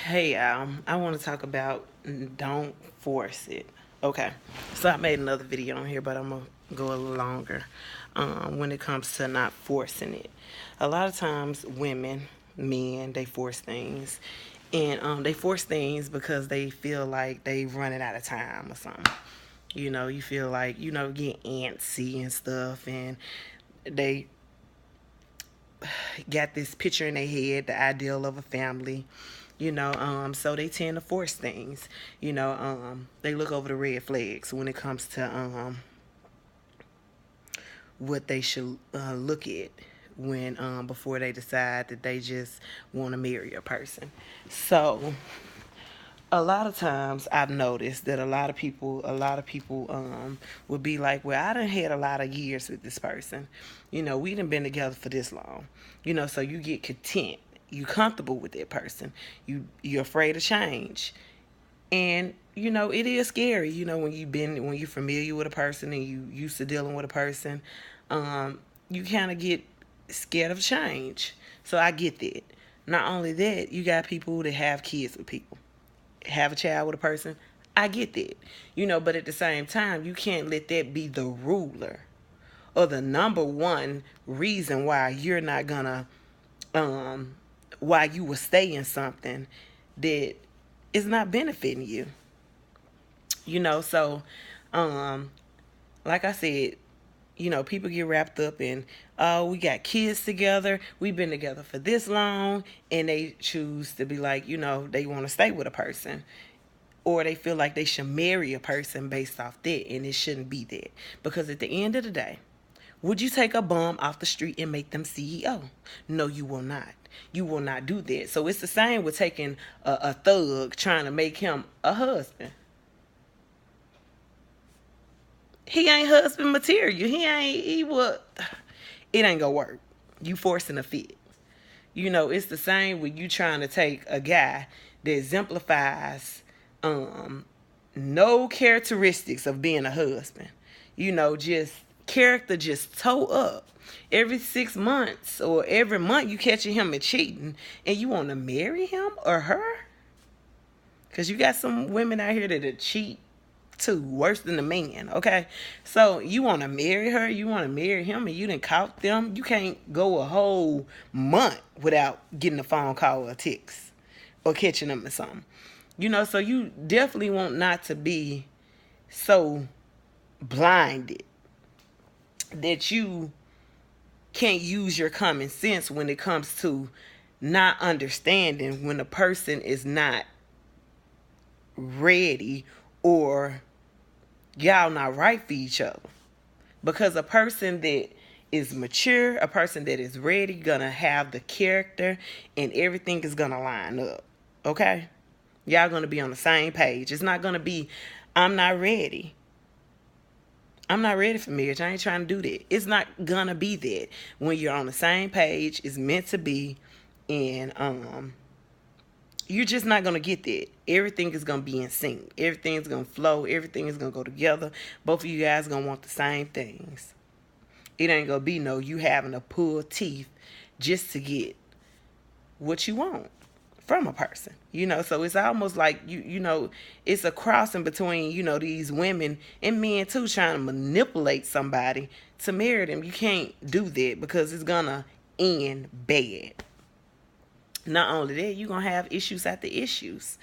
Hey, I want to talk about don't force it. Okay, so I made another video on here, but I'm gonna go a little longer when it comes to not forcing it. A lot of times, women, men, they force things, and they force things because they feel like they running out of time or something. You feel like get antsy and stuff, and they got this picture in their head, the ideal of a family, so they tend to force things. They look over the red flags when it comes to what they should look at when before they decide that they just want to marry a person. So a lot of times I've noticed that a lot of people would be like, well, I done had a lot of years with this person. We done been together for this long. So you get content. You comfortable with that person. You're afraid of change. And it is scary, when you're familiar with a person and you used to dealing with a person, you kind of get scared of change. So I get that. Not only that, you got people that have kids with people, have a child with a person. I get that. But at the same time, you can't let that be the ruler or the number one reason why you're not gonna why you will stay in something that is not benefiting you. So um like I said, people get wrapped up in, oh, we got kids together, we've been together for this long, and they choose to be like, they want to stay with a person, or they feel like they should marry a person based off that, and it shouldn't be that. Because at the end of the day, would you take a bum off the street and make them CEO? No, you will not. You will not do that. So it's the same with taking a thug trying to make him a husband. He ain't husband material. He would. It ain't gonna work. You forcing a fit. It's the same with you trying to take a guy that exemplifies no characteristics of being a husband. Just character just toe up. Every 6 months or every month you catching him and cheating, and you want to marry him or her? Because you got some women out here that cheat too, worse than the man, okay? So you want to marry her, you want to marry him, and you didn't caught them. You can't go a whole month without getting a phone call or a text or catching them or something. So you definitely want not to be so blinded that you can't use your common sense when it comes to not understanding when a person is not ready, or y'all not right for each other. Because a person that is mature, a person that is ready, gonna have the character, and everything is gonna line up. Okay? Y'all gonna be on the same page. It's not gonna be, I'm not ready. I'm not ready for marriage. I ain't trying to do that. It's not gonna be that. When you're on the same page, it's meant to be, and you're just not gonna get that. Everything is gonna be in sync. Everything's gonna flow. Everything is gonna go together. Both of you guys gonna want the same things. It ain't gonna be no you having to pull teeth just to get what you want from a person. So it's almost like it's a crossing between, these women and men too, trying to manipulate somebody to marry them. You can't do that because it's gonna end bad. Not only that, you're gonna have issues after issues.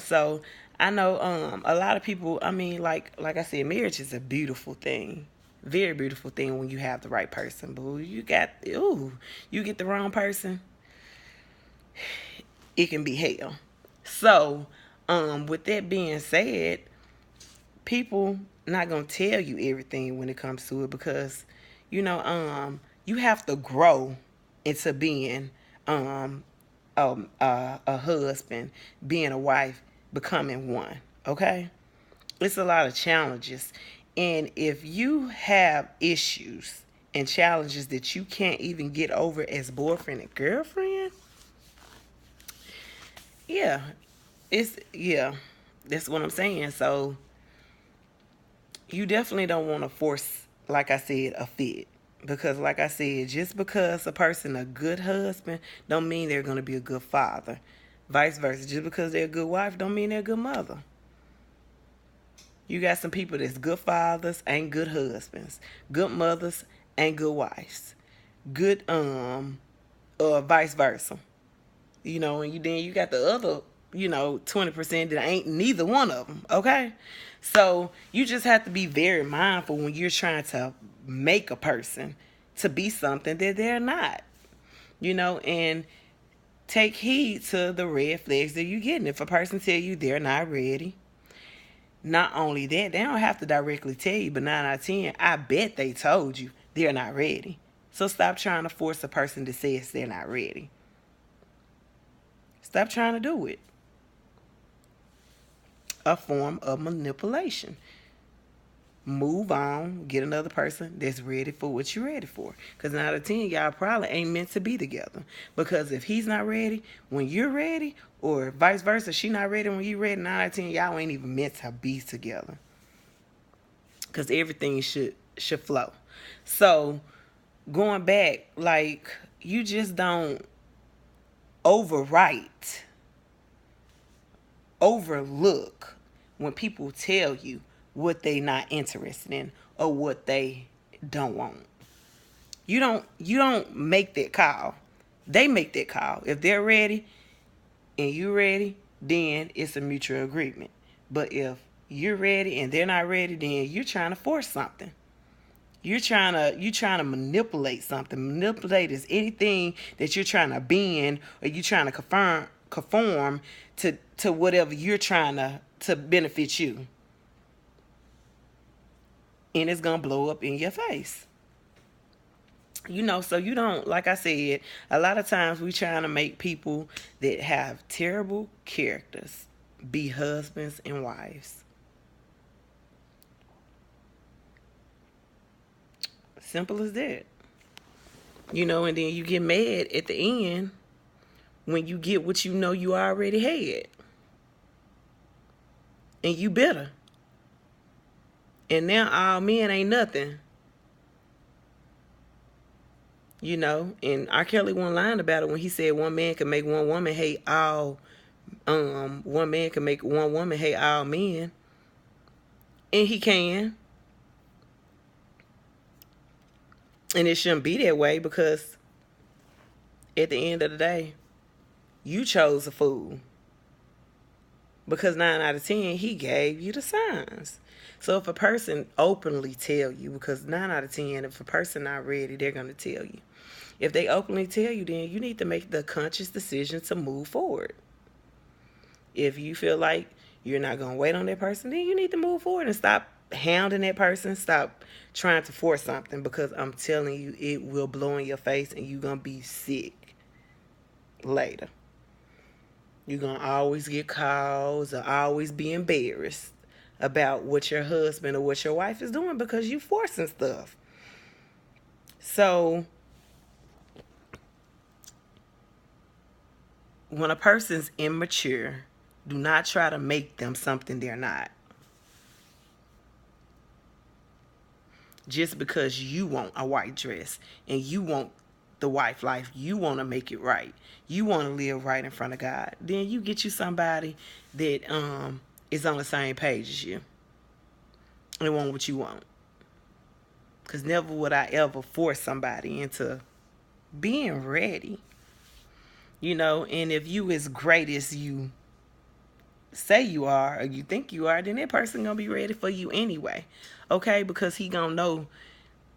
So I know a lot of people, I mean, like I said, marriage is a beautiful thing. Very beautiful thing when you have the right person. But you get the wrong person, it can be hell. So, with that being said, people not gonna tell you everything when it comes to it, because, you have to grow into being a husband, being a wife, becoming one. Okay, it's a lot of challenges, and if you have issues and challenges that you can't even get over as boyfriend and girlfriend, yeah, yeah, that's what I'm saying. So you definitely don't want to force, like I said, a fit. Because like I said, just because a person a good husband don't mean they're going to be a good father. Vice versa. Just because they're a good wife don't mean they're a good mother. You got some people that's good fathers, ain't good husbands. Good mothers, ain't good wives. Good, vice versa. And then you got the other, 20% that ain't neither one of them, okay? So you just have to be very mindful when you're trying to make a person to be something that they're not, and take heed to the red flags that you're getting. If a person tell you they're not ready, not only that, they don't have to directly tell you, but 9 out of 10, I bet they told you they're not ready. So stop trying to force a person to say they're not ready. Stop trying to do it. A form of manipulation. Move on, get another person that's ready for what you're ready for. Because 9 out of 10, y'all probably ain't meant to be together. Because if he's not ready when you're ready, or vice versa, she not ready when you're ready, 9 out of 10, y'all ain't even meant to be together. Because everything should flow. So, going back, like, you just don't overlook when people tell you what they not interested in or what they don't want. You don't make that call. They make that call. If they're ready and you're ready, then it's a mutual agreement. But if you're ready and they're not ready, then you're trying to force something. You're trying to manipulate something. Manipulate is anything that you're trying to bend or you're trying to conform to whatever you're trying to benefit you. And it's going to blow up in your face. So you don't, like I said, a lot of times we trying to make people that have terrible characters be husbands and wives. Simple as that. And then you get mad at the end when you get what you know you already had. And you bitter. And now all men ain't nothing. And R. Kelly wasn't lying about it when he said one man can make one woman hate all, one man can make one woman hate all men. And he can. And it shouldn't be that way because at the end of the day, you chose a fool. Because 9 out of 10, he gave you the signs. So if a person openly tell you, because 9 out of 10, if a person not ready, they're going to tell you. If they openly tell you, then you need to make the conscious decision to move forward. If you feel like you're not going to wait on that person, then you need to move forward and stop hounding that person. Stop trying to force something, because I'm telling you, it will blow in your face and you're going to be sick later. You're going to always get calls or always be embarrassed about what your husband or what your wife is doing because you forcing stuff. So when a person's immature, do not try to make them something they're not. Just because you want a white dress and you want the wife life, you want to make it right, you want to live right in front of God, then you get you somebody that is on the same page as you and want what you want. Because never would I ever force somebody into being ready. And if you as great as you say you are or you think you are, then that person gonna be ready for you anyway. Okay? Because he gonna know,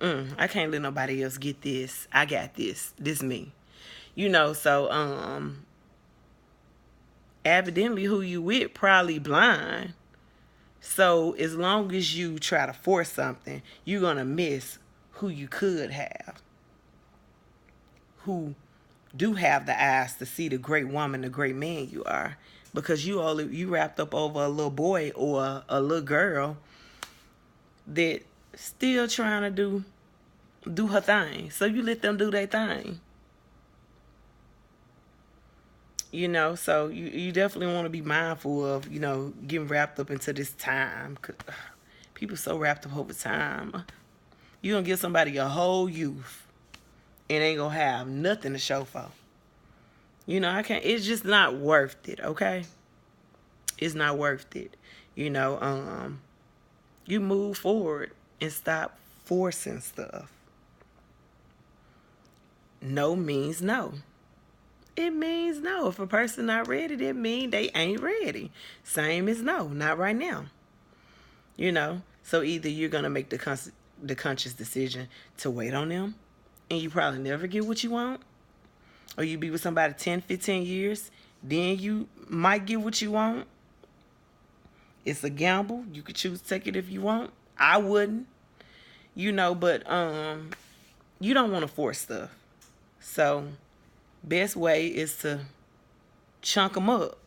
I can't let nobody else get this. I got this. This me. So evidently who you with probably blind. So as long as you try to force something, you're gonna miss who you could have. Who do have the eyes to see the great woman, the great man you are. Because you wrapped up over a little boy or a little girl that still trying to do her thing. So you let them do their thing. So you definitely want to be mindful of, getting wrapped up into this time. 'Cause people so wrapped up over time. You're going to give somebody your whole youth and ain't going to have nothing to show for. You know, I can't, it's just not worth it, okay? It's not worth it. You know, you move forward and stop forcing stuff. No means no. It means no. If a person not ready, that means they ain't ready. Same as no, not right now. You know, so either you're gonna make the conscious decision to wait on them, and you probably never get what you want, or you be with somebody 10, 15 years, then you might get what you want. It's a gamble. You could choose to take it if you want. I wouldn't, you know, but you don't want to force stuff. So, best way is to chunk them up,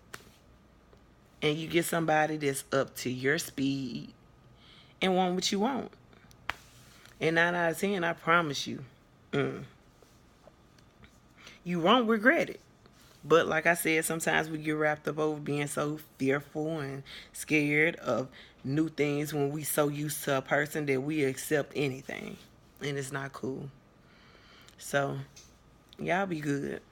and you get somebody that's up to your speed and want what you want. And 9 out of 10, I promise you, you won't regret it. But like I said, sometimes we get wrapped up over being so fearful and scared of new things when we so used to a person that we accept anything. And it's not cool. So, y'all be good.